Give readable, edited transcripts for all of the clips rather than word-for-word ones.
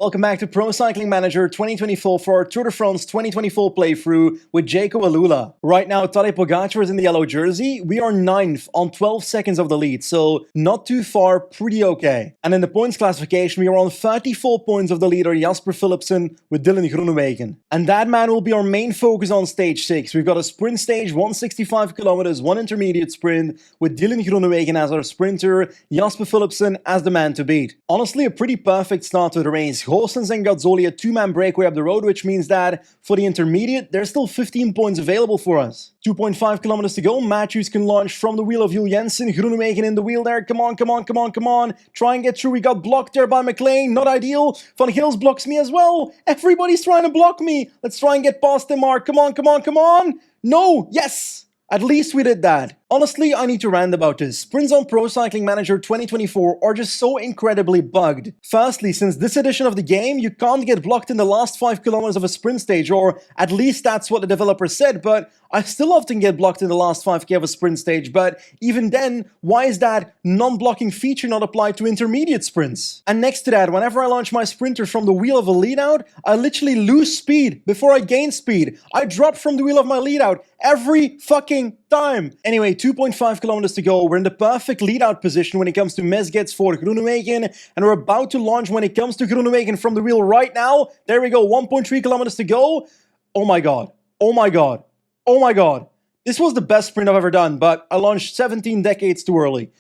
Welcome back to Pro Cycling Manager 2024 for our Tour de France 2024 playthrough with Jaco Alula. Right now, Tadej Pogacar is in the yellow jersey. We are 9th on 12 seconds of the lead, so not too far, pretty okay. And in the points classification, we are on 34 points of the leader Jasper Philipsen with Dylan Groenewegen. And that man will be our main focus on stage 6. We've got a sprint stage, 165 kilometers, one intermediate sprint with Dylan Groenewegen as our sprinter, Jasper Philipsen as the man to beat. Honestly, a pretty perfect start to the race. Goossens and Gazzoli a two-man breakaway up the road, which means that for the intermediate, there's still 15 points available for us. 2.5 kilometers to go. Matthews can launch from the wheel of Jules Jensen. Groenewegen in the wheel there. Come on, come on, come on, come on. Try and get through. We got blocked there by McLean. Not ideal. Van Gils blocks me as well. Everybody's trying to block me. Let's try and get past him, Mark. Come on, come on, come on. No. Yes. At least we did that. Honestly, I need to rant about this. Sprints on Pro Cycling Manager 2024 are just so incredibly bugged. Firstly, since this edition of the game, you can't get blocked in the last 5 kilometers of a sprint stage, or at least that's what the developer said, but I still often get blocked in the last 5k of a sprint stage, but even then, why is that non-blocking feature not applied to intermediate sprints? And next to that, whenever I launch my sprinter from the wheel of a lead-out, I literally lose speed before I gain speed. I drop from the wheel of my lead-out every fucking time. Anyway, 2.5 kilometers to go. We're in the perfect lead-out position when it comes to Mesgets for Groenewegen, and we're about to launch when it comes to Groenewegen from the wheel right now. There we go, 1.3 kilometers to go. Oh my god. Oh my god. Oh my god. This was the best sprint I've ever done, but I launched 17 decades too early.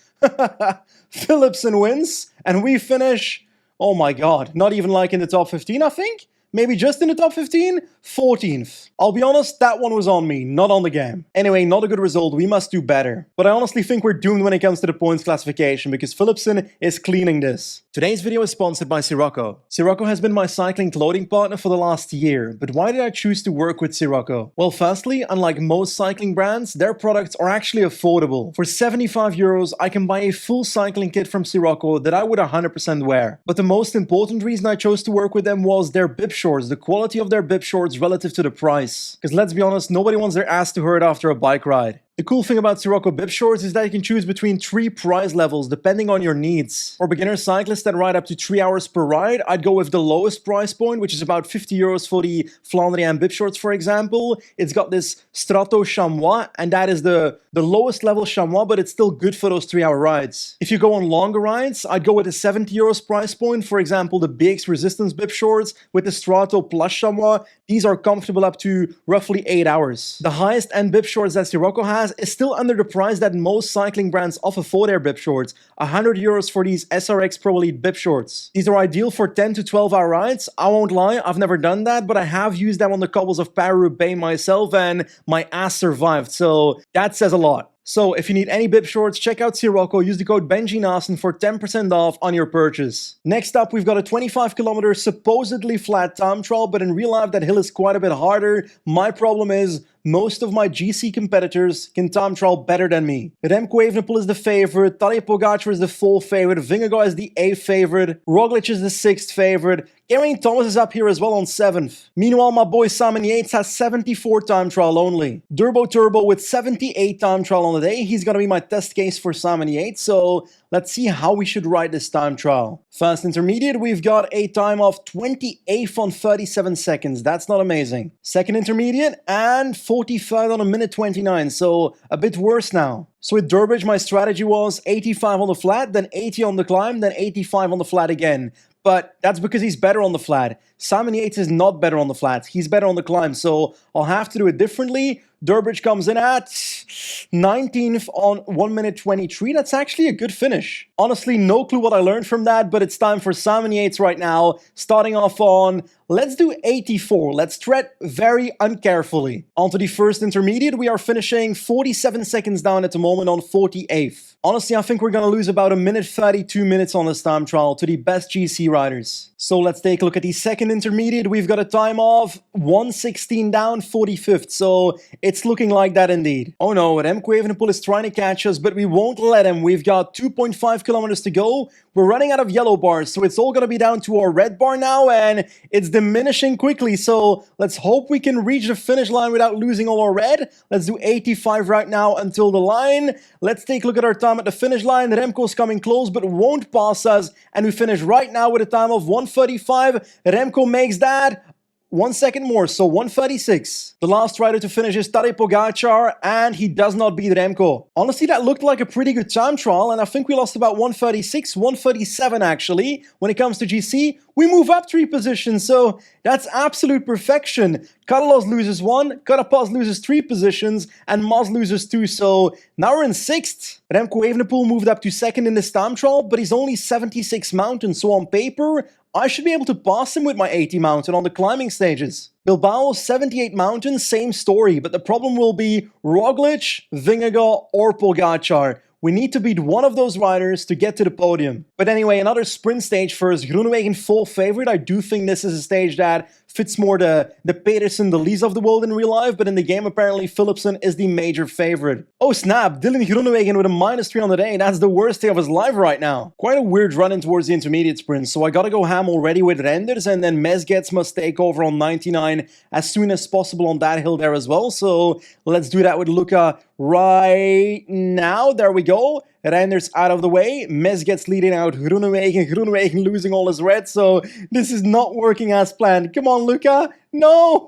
Philipsen wins, and we finish, oh my god, not even like in the top 15, I think? Maybe just in the top 15? 14th. I'll be honest, that one was on me, not on the game. Anyway, not a good result, we must do better. But I honestly think we're doomed when it comes to the points classification, because Philipsen is cleaning this. Today's video is sponsored by Sako. Sako has been my cycling clothing partner for the last year, but why did I choose to work with Sako? Well, firstly, unlike most cycling brands, their products are actually affordable. For 75 euros, I can buy a full cycling kit from Sako that I would 100% wear. But the most important reason I chose to work with them was their bib shorts, the quality of their bib shorts relative to the price. Because let's be honest, nobody wants their ass to hurt after a bike ride. The cool thing about Sako bib shorts is that you can choose between 3 price levels depending on your needs. For beginner cyclists that ride up to 3 hours per ride, I'd go with the lowest price point, which is about 50 euros for the Flandrian bib shorts, for example. It's got this Strato chamois, and that is the lowest level chamois, but it's still good for those 3-hour rides. If you go on longer rides, I'd go with the 70 euros price point, for example, the BX Resistance bib shorts with the Strato Plus chamois. These are comfortable up to roughly 8 hours. The highest end bib shorts that Sako has is still under the price that most cycling brands offer for their bib shorts, 100 euros for these SRX Pro Elite bib shorts. These are ideal for 10 to 12 hour rides. I won't lie, I've never done that, but I have used them on the cobbles of Paris-Roubaix myself and my ass survived, so that says a lot. So if you need any bib shorts, check out Sako, use the code BenjiNaassen for 10% off on your purchase. Next up, we've got a 25 kilometer supposedly flat time trial, but in real life that hill is quite a bit harder. My problem is, most of my GC competitors can time trial better than me. Remco Evenepoel is the favorite, Tadej Pogacar is the 4th favorite, Vingegaard is the 8th favorite, Roglic is the 6th favorite, Geraint Thomas is up here as well on 7th. Meanwhile, my boy Simon Yates has 74 time trial only. Durbo Turbo with 78 time trial on the day. He's gonna be my test case for Simon Yates, so let's see how we should ride this time trial. First intermediate, we've got a time of 28th on 37 seconds. That's not amazing. Second intermediate, and 43rd on a minute 29, so a bit worse now. So with Durbridge, my strategy was 85 on the flat, then 80 on the climb, then 85 on the flat again. But that's because he's better on the flat. Simon Yates is not better on the flats. He's better on the climb, so I'll have to do it differently. Durbridge comes in at 19th on 1 minute 23. That's actually a good finish. Honestly, no clue what I learned from that, but it's time for Simon Yates right now. Starting off on, let's do 84. Let's tread very uncarefully. Onto the first intermediate, we are finishing 47 seconds down at the moment on 48th. Honestly, I think we're gonna lose about a minute 32 minutes on this time trial to the best GC riders. So let's take a look at the second intermediate. We've got a time of 1:16 down, 45th. So it's looking like that indeed. Oh no, Remco Evenepoel is trying to catch us, but we won't let him. We've got 2.5 kilometers to go. We're running out of yellow bars, so it's all gonna be down to our red bar now, and it's diminishing quickly. So let's hope we can reach the finish line without losing all our red. Let's do 85 right now until the line. Let's take a look at our time time at the finish line. Remco's coming close but won't pass us. And we finish right now with a time of 1:35. Remco makes that 1 second more, so 1:36. The last rider to finish is Tadej Pogačar, and he does not beat Remco. Honestly, that looked like a pretty good time trial, and I think we lost about 1:36, 1:37 actually. When it comes to GC, we move up 3 positions, so that's absolute perfection. Carlos loses 1, Carapaz loses 3 positions, and Mas loses 2, so now we're in 6th. Remco Evenepoel moved up to 2nd in this time trial, but he's only 76 mountain, so on paper, I should be able to pass him with my 80 mountain on the climbing stages. Bilbao, 78 mountain, same story, but the problem will be Roglic, Vingegaard, or Pogačar. We need to beat one of those riders to get to the podium. But anyway, another sprint stage first. Groenewegen full favorite. I do think this is a stage that fits more the Pedersen, the Lees of the world in real life, but in the game apparently Philipsen is the major favorite. Oh snap, Dylan Groenewegen with a -3 on the day. That's the worst day of his life right now. Quite a weird run in towards the intermediate sprint, so I gotta go ham already with Renders, and then Mezgec must take over on 99 as soon as possible on that hill there as well. So let's do that with Luca right now. There we go. Renders out of the way. Mezgec leading out Groenewegen. Groenewegen losing all his red, so this is not working as planned. Come on, Luca. No!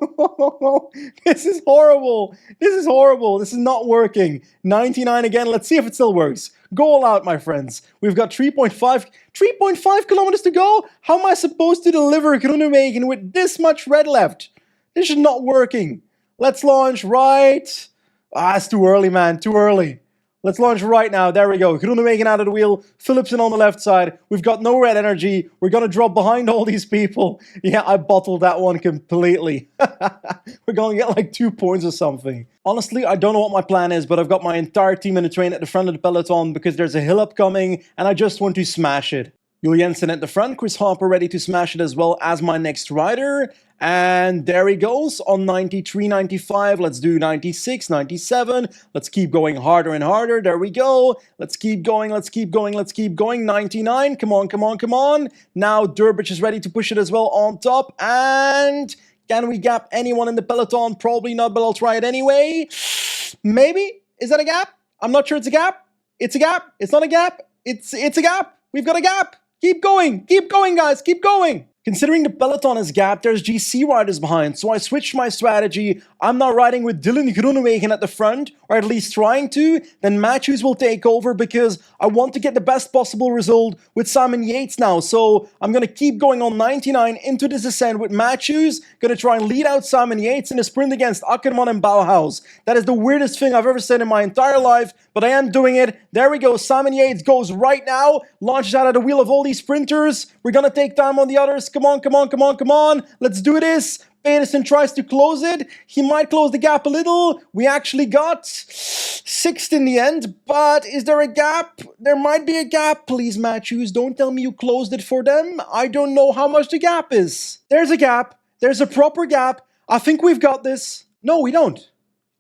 This is horrible. This is horrible. This is not working. 99 again. Let's see if it still works. Go all out, my friends. We've got 3.5 kilometers to go. How am I supposed to deliver Groenewegen with this much red left? This is not working. Let's launch right. It's too early, man. Too early. Let's launch right now. There we go. Groenewegen out of the wheel. Philipsen on the left side. We've got no red energy. We're going to drop behind all these people. Yeah, I bottled that one completely. We're going to get like 2 points or something. Honestly, I don't know what my plan is, but I've got my entire team in the train at the front of the peloton because there's a hill upcoming and I just want to smash it. Jules Jensen at the front, Chris Harper ready to smash it as well as my next rider. And there he goes on 93, 95. Let's do 96, 97. Let's keep going harder and harder. There we go. Let's keep going, let's keep going, let's keep going. 99, come on, come on, come on. Now Durbridge is ready to push it as well on top. And can we gap anyone in the peloton? Probably not, but I'll try it anyway. Maybe? Is that a gap? I'm not sure it's a gap. It's a gap. It's not a gap. It's a gap. We've got a gap. Keep going, guys, keep going. Considering the peloton is gapped, there's GC riders behind, so I switched my strategy. I'm now riding with Dylan Groenewegen at the front, or at least trying to. Then Matthews will take over because I want to get the best possible result with Simon Yates now. So I'm going to keep going on 99 into this descent with Matthews. Going to try and lead out Simon Yates in a sprint against Ackermann and Bauhaus. That is the weirdest thing I've ever said in my entire life, but I am doing it. There we go. Simon Yates goes right now, launches out of the wheel of all these sprinters. We're going to take time on the others. Come on, come on, come on, come on. Let's do this. Pedersen tries to close it. He might close the gap a little. We actually got 6th in the end, but is there a gap? There might be a gap. Please, Matthews, don't tell me you closed it for them. I don't know how much the gap is. There's a gap. There's a proper gap. I think we've got this. No, we don't.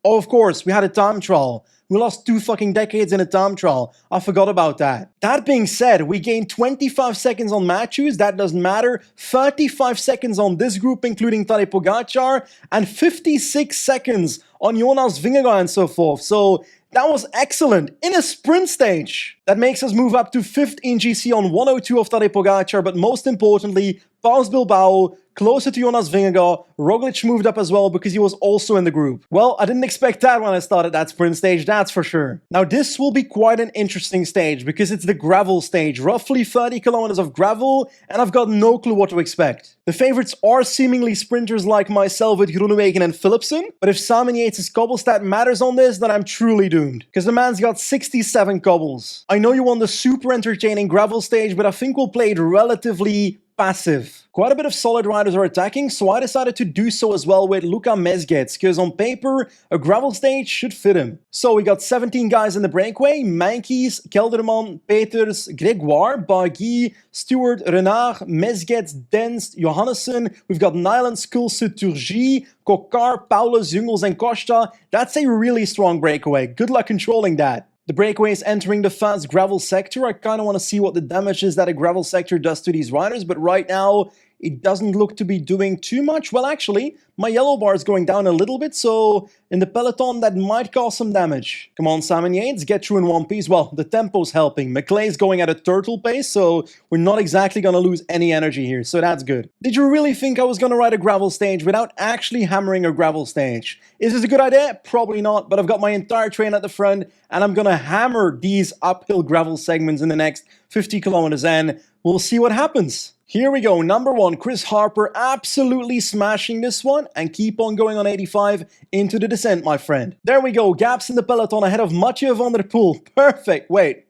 Oh, of course, we had a time trial. We lost 2 fucking decades in a time trial. I forgot about that. That being said, we gained 25 seconds on Matthews. That doesn't matter. 35 seconds on this group, including Tadej Pogačar. And 56 seconds on Jonas Vingegaard and so forth. So that was excellent in a sprint stage. That makes us move up to 5th in GC on 102 of Tadej Pogačar. But most importantly, past Bilbao, closer to Jonas Vingegaard. Roglic moved up as well because he was also in the group. Well, I didn't expect that when I started that sprint stage, that's for sure. Now this will be quite an interesting stage because it's the gravel stage, roughly 30 kilometers of gravel, and I've got no clue what to expect. The favorites are seemingly sprinters like myself with Groenewegen and Philipsen, but if Simon Yates' cobble stat matters on this, then I'm truly doomed, because the man's got 67 cobbles. I know you want the super entertaining gravel stage, but I think we'll play it relatively passive. Quite a bit of solid riders are attacking, so I decided to do so as well with Luka Mezgec, because on paper, a gravel stage should fit him. So we got 17 guys in the breakaway: Mankies, Kelderman, Peters, Gregoire, Bagui, Stewart, Renard, Mezgec, Dens, Johannessen. We've got Nyland, Skulse, Turgi, Kokar, Paulus, Jungels, and Costa. That's a really strong breakaway. Good luck controlling that. The breakaway is entering the fast gravel sector. I kind of want to see what the damage is that a gravel sector does to these riders, but right now, it doesn't look to be doing too much. Well, actually, my yellow bar is going down a little bit, so in the peloton, that might cause some damage. Come on, Simon Yates, get through in one piece. Well, the tempo's helping. McClay's going at a turtle pace, so we're not exactly going to lose any energy here, so that's good. Did you really think I was going to ride a gravel stage without actually hammering a gravel stage? Is this a good idea? Probably not, but I've got my entire train at the front, and I'm going to hammer these uphill gravel segments in the next 50 kilometers, and we'll see what happens. Here we go, number 1, Chris Harper absolutely smashing this one and keep on going on 85 into the descent, my friend. There we go, gaps in the peloton ahead of Mathieu van der Poel. Perfect. Wait,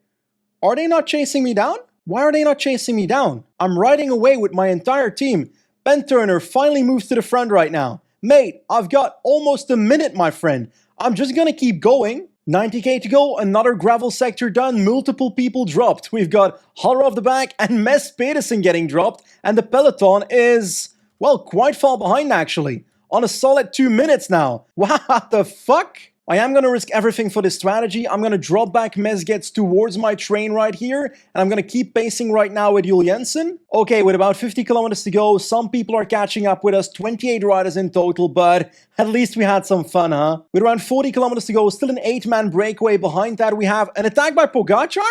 are they not chasing me down? Why are they not chasing me down? I'm riding away with my entire team. Ben Turner finally moves to the front right now. Mate, I've got almost a minute, my friend. I'm just gonna keep going. 90k to go, another gravel sector done, multiple people dropped. We've got Holler off the back and Mess Pedersen getting dropped, and the peloton is, well, quite far behind actually. On a solid 2 minutes now. What the fuck? I am going to risk everything for this strategy. I'm going to drop back Mesgets towards my train right here, and I'm going to keep pacing right now with Jules Jensen. Okay, with about 50 kilometers to go, some people are catching up with us, 28 riders in total, but at least we had some fun, huh? With around 40 kilometers to go, still an 8-man breakaway. Behind that, we have an attack by Pogacar?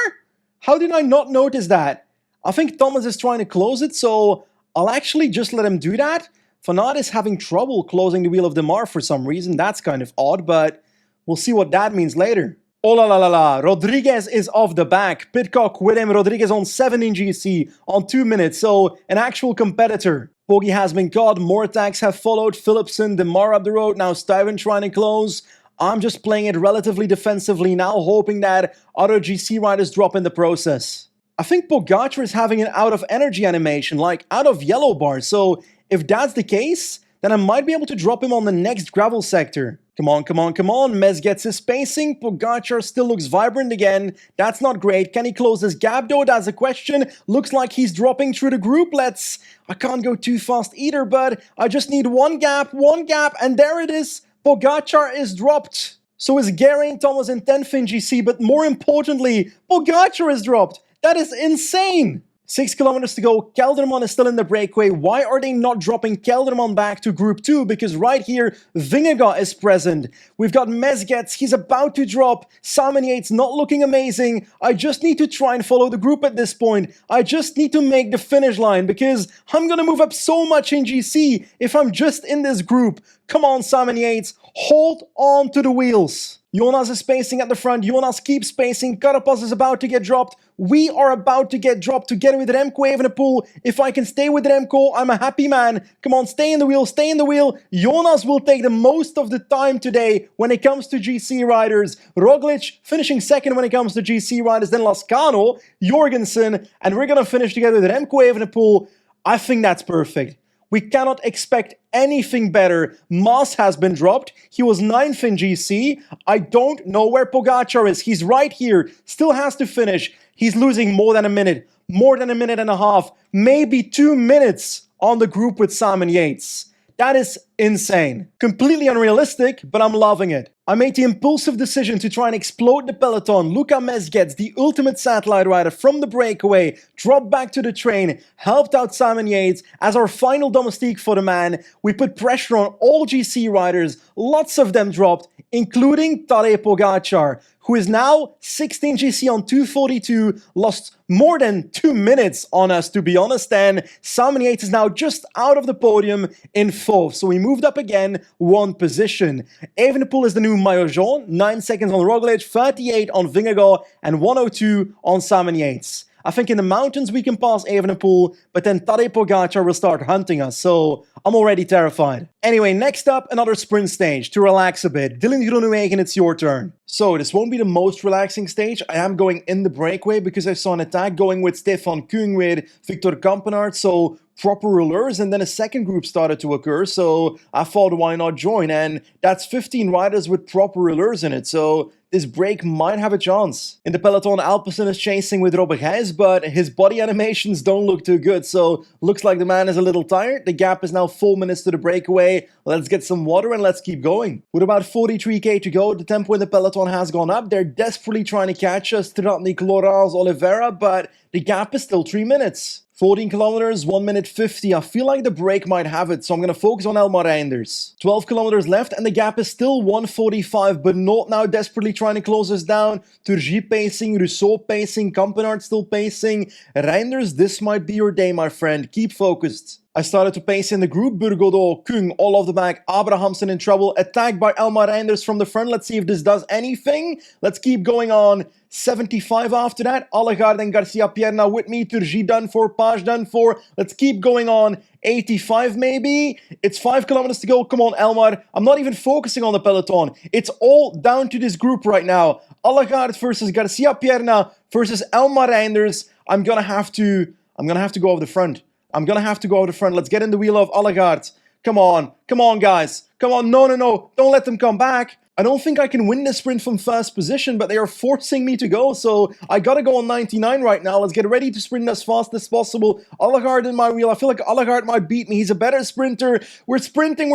How did I not notice that? I think Thomas is trying to close it, so I'll actually just let him do that. Van Aert is having trouble closing the wheel of Demar for some reason. That's kind of odd, but we'll see what that means later. Oh la la la la, Rodriguez is off the back. Pidcock with him, Rodriguez on 7 in GC on 2 minutes, so an actual competitor. Poggi has been caught, more attacks have followed, Philipsen, Demar up the road, now Stuyven trying to close. I'm just playing it relatively defensively now, hoping that other GC riders drop in the process. I think Pogacar is having an out of energy animation, like out of yellow bars, so if that's the case, then I might be able to drop him on the next gravel sector. Come on, come on, come on. Mez gets his spacing. Pogacar still looks vibrant again. That's not great. Can he close this gap though? That's a question. Looks like he's dropping through the group. I can't go too fast either, but I just need one gap, and there it is. Pogacar is dropped. So is Geraint Thomas in 10th in GC, but more importantly, Pogacar is dropped. That is insane. 6 kilometers to go, Kelderman is still in the breakaway. Why are they not dropping Kelderman back to Group 2? Because right here, Vingegaard is present. We've got Mesgets, he's about to drop. Simon Yates not looking amazing. I just need to try and follow the group at this point. I just need to make the finish line because I'm gonna move up so much in GC if I'm just in this group. Come on, Simon Yates, hold on to the wheels. Jonas is spacing at the front. Jonas keeps spacing. Carapaz is about to get dropped. We are about to get dropped together with Remco Evenepoel. If I can stay with Remco, I'm a happy man. Come on, stay in the wheel, stay in the wheel. Jonas will take the most of the time today when it comes to GC riders. Roglic finishing second when it comes to GC riders. Then Lascano, Jorgensen, and we're going to finish together with Remco Evenepoel. I think that's perfect. We cannot expect anything better. Maas has been dropped. He was 9th in GC. I don't know where Pogacar is. He's right here. Still has to finish. He's losing more than a minute and a half, maybe 2 minutes on the group with Simon Yates. That is insane. Completely unrealistic, but I'm loving it. I made the impulsive decision to try and explode the peloton. Luca Mesgets, the ultimate satellite rider from the breakaway, dropped back to the train, helped out Simon Yates as our final domestique for the man. We put pressure on all GC riders. Lots of them dropped, including Tadej Pogacar, who is now 16 GC on 242, lost more than 2 minutes on us, to be honest, and Simon Yates is now just out of the podium in 4th, so we moved up again 1 position. Evenepoel is the new Maillot Jaune, 9 seconds on Roglic, 38 on Vingegaard, and 102 on Simon Yates. I think in the mountains we can pass Evenepoel, but then Tadej Pogacar will start hunting us, so I'm already terrified. Anyway, next up, another sprint stage to relax a bit. Dylan Groenewegen, it's your turn. So this won't be the most relaxing stage. I am going in the breakaway because I saw an attack going with Stefan Kung with Victor Kampenaerts, so proper rouleurs, and then a second group started to occur, so I thought why not join, and that's 15 riders with proper rouleurs in it, so this break might have a chance. In the peloton, Alpecin is chasing with Robert Gijs, but his body animations don't look too good, so looks like the man is a little tired. The gap is now 4 minutes to the breakaway. Let's get some water and let's keep going. With about 43k to go, the tempo in the peloton has gone up. They're desperately trying to catch us, Tratnik, Laurence, Oliveira, but the gap is still 3 minutes. 14 kilometers, 1 minute 50. I feel like the break might have it, so I'm going to focus on Elmar Reinders. 12 kilometers left, and the gap is still 1:45, but not now desperately trying to close us down. Turgi pacing, Rousseau pacing, Kampenart still pacing. Reinders, this might be your day, my friend. Keep focused. I started to pace in the group. Burgodo, Kung, all off the back. Abrahamsen in trouble. Attacked by Elmar Reinders from the front. Let's see if this does anything. Let's keep going on. 75 after that. Allegaard and Garcia Pierna with me. Turgi done for. Page done for. Let's keep going on. 85 maybe. It's 5 kilometers to go. Come on, Elmar. I'm not even focusing on the peloton. It's all down to this group right now. Allegaard versus Garcia Pierna versus Elmar Reinders. I'm gonna have to go over the front. I'm gonna have to go over the front. Let's get in the wheel of Allegaard. Come on, guys. Come on, no. Don't let them come back. I don't think I can win this sprint from first position, but they are forcing me to go, so I gotta go on 99 right now. Let's get ready to sprint as fast as possible. Allegaard in my wheel. I feel like Allegaard might beat me. He's a better sprinter. We're sprinting.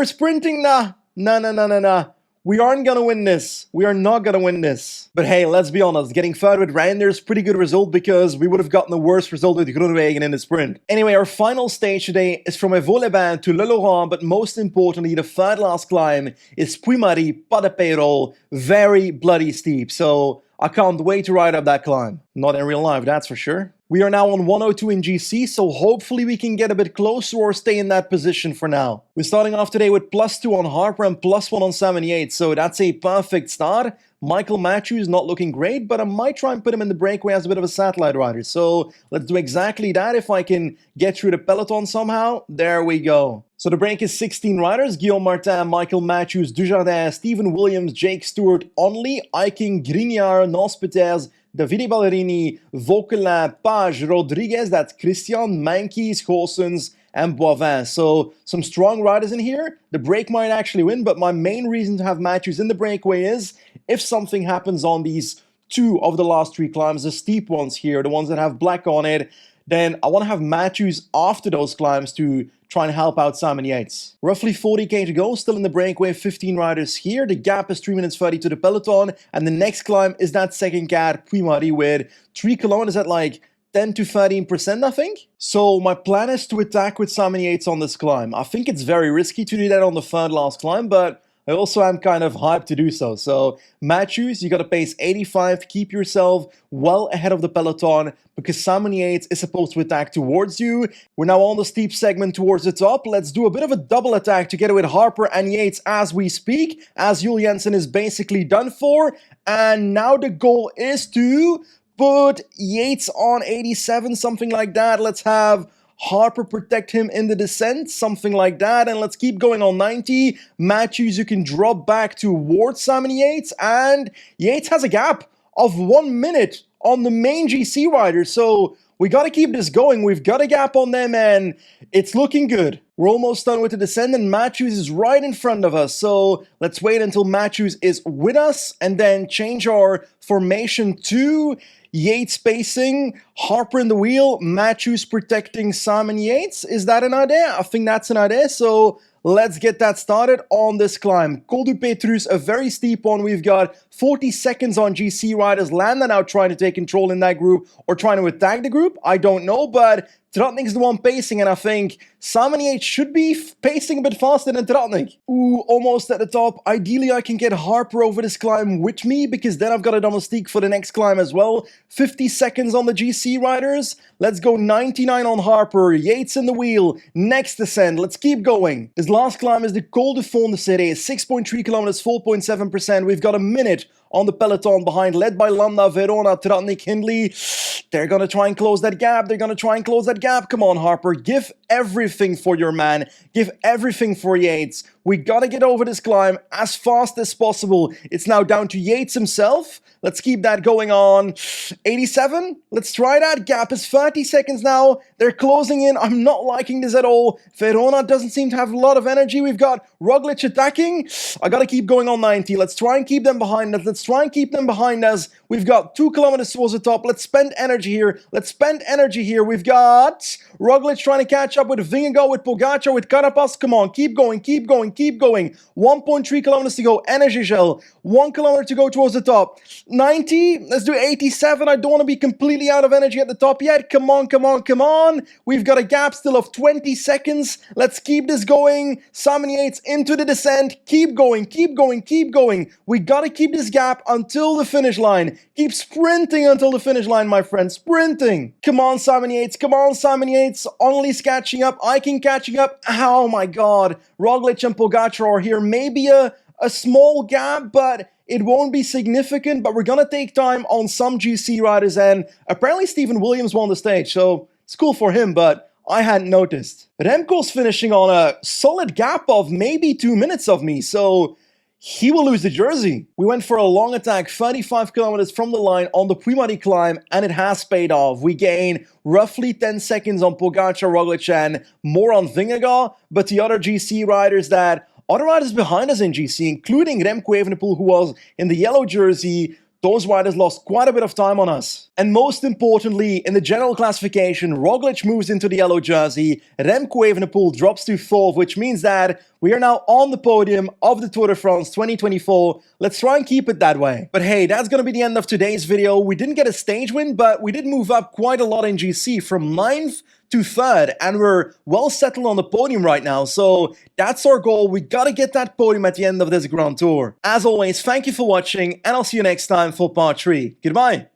Nah. We aren't gonna win this. We are not gonna win this. But hey, let's be honest, getting third with Reinders, pretty good result because we would have gotten the worst result with Groenewegen in the sprint. Anyway, our final stage today is from Evo-les-Bains to Le Laurent, but most importantly, the third last climb is Puy-Marie, Pas de Payroll, very bloody steep. So I can't wait to ride up that climb. Not in real life, that's for sure. We are now on 102 in GC, so hopefully we can get a bit closer or stay in that position for now. We're starting off today with +2 on Harper and +1 on 78, so that's a perfect start. Michael Matthews not looking great, but I might try and put him in the breakaway as a bit of a satellite rider. So let's do exactly that. If I can get through the peloton somehow, there we go. So the break is 16 riders: Guillaume Martin, Michael Matthews, Dujardin, Stephen Williams, Jake Stewart, Onley, Eiking, Grignard, Nance Peters, Davide Ballerini, Vauquelin, Page, Rodriguez, that's Christian, Mankies, Goossens, and Boivin. So some strong riders in here. The break might actually win, but my main reason to have Matthews in the breakaway is if something happens on these 2 of the last 3 climbs, the steep ones here, the ones that have black on it, then I want to have Matthews after those climbs to try and help out Simon Yates. Roughly 40k to go, still in the breakaway, 15 riders here. The gap is 3 minutes 30 to the peloton, and the next climb is that second cat, Puy-Marie, with 3 kilometers at like 10 to 13%, I think. So my plan is to attack with Simon Yates on this climb. I think it's very risky to do that on the third last climb, but I also am kind of hyped to do so. So Matthews, you got to pace 85, keep yourself well ahead of the peloton because Simon Yates is supposed to attack towards you. We're now on the steep segment towards the top. Let's do a bit of a double attack together with Harper and Yates as we speak, as Jules Jensen is basically done for. And now the goal is to put Yates on 87, something like that. Let's have Harper protect him in the descent, something like that, and let's keep going on 90. Matthews, you can drop back towards Simon Yates, and Yates has a gap of 1 minute on the main GC rider, so we got to keep this going. We've got a gap on them, and it's looking good. We're almost done with the descent, and Matthews is right in front of us, so let's wait until Matthews is with us, and then change our formation to Yates pacing, Harper in the wheel, Matthews protecting Simon Yates. Is that an idea? I think that's an idea. So let's get that started on this climb. Col du Petrus, a very steep one. We've got 40 seconds on GC riders. Landa now trying to take control in that group or trying to attack the group. I don't know, but Tratnik's the one pacing, and I think Simon Yates should be pacing a bit faster than Tratnik. Ooh, almost at the top. Ideally, I can get Harper over this climb with me, because then I've got a domestique for the next climb as well. 50 seconds on the GC riders. Let's go 99 on Harper. Yates in the wheel. Next descent. Let's keep going. This last climb is the Col de Fond de Serré. 6.3 kilometers, 4.7%. We've got a minute on the peloton behind, led by Landa, Verona, Tratnik, Hindley. They're going to try and close that gap. Come on, Harper. Give everything for your man. Give everything for Yates. We got to get over this climb as fast as possible. It's now down to Yates himself. Let's keep that going on. 87. Let's try that. Gap is 30 seconds now. They're closing in. I'm not liking this at all. Verona doesn't seem to have a lot of energy. We've got Roglic attacking. I got to keep going on 90. Let's try and keep them behind. Let's Let's try and keep them behind us. We've got 2 kilometers towards the top. Let's spend energy here. We've got Roglic trying to catch up with Vingegaard, with Pogacar, with Carapaz. Come on, keep going. 1.3 kilometers to go. Energy gel. 1 kilometer to go towards the top. 90. Let's do 87. I don't want to be completely out of energy at the top yet. Come on. We've got a gap still of 20 seconds. Let's keep this going. Simon Yates into the descent. Keep going. We gotta keep this gap until the finish line. Keep sprinting until the finish line, my friend. Sprinting. Come on, Simon Yates. Only's catching up. Eiking catching up. Oh my god. Roglic and Pogacar are here. Maybe a small gap, but it won't be significant. But we're gonna take time on some GC riders, and apparently Stephen Williams won the stage, so it's cool for him, but I hadn't noticed. Remco's finishing on a solid gap of maybe 2 minutes of me, so he will lose the jersey. We went for a long attack, 35 kilometers from the line on the Puy-Madi climb, and it has paid off. We gain roughly 10 seconds on Pogacar, Roglic, and more on Vingegaard, but the other other riders behind us in GC, including Remco Evenepoel, who was in the yellow jersey, those riders lost quite a bit of time on us. And most importantly, in the general classification, Roglic moves into the yellow jersey, Remco Evenepoel drops to 4th, which means that we are now on the podium of the Tour de France 2024. Let's try and keep it that way. But hey, that's gonna be the end of today's video. We didn't get a stage win, but we did move up quite a lot in GC from 9th to 3rd, and we're well settled on the podium right now, so that's our goal. We gotta get that podium at the end of this Grand Tour. As always, thank you for watching, and I'll see you next time for part 3. Goodbye!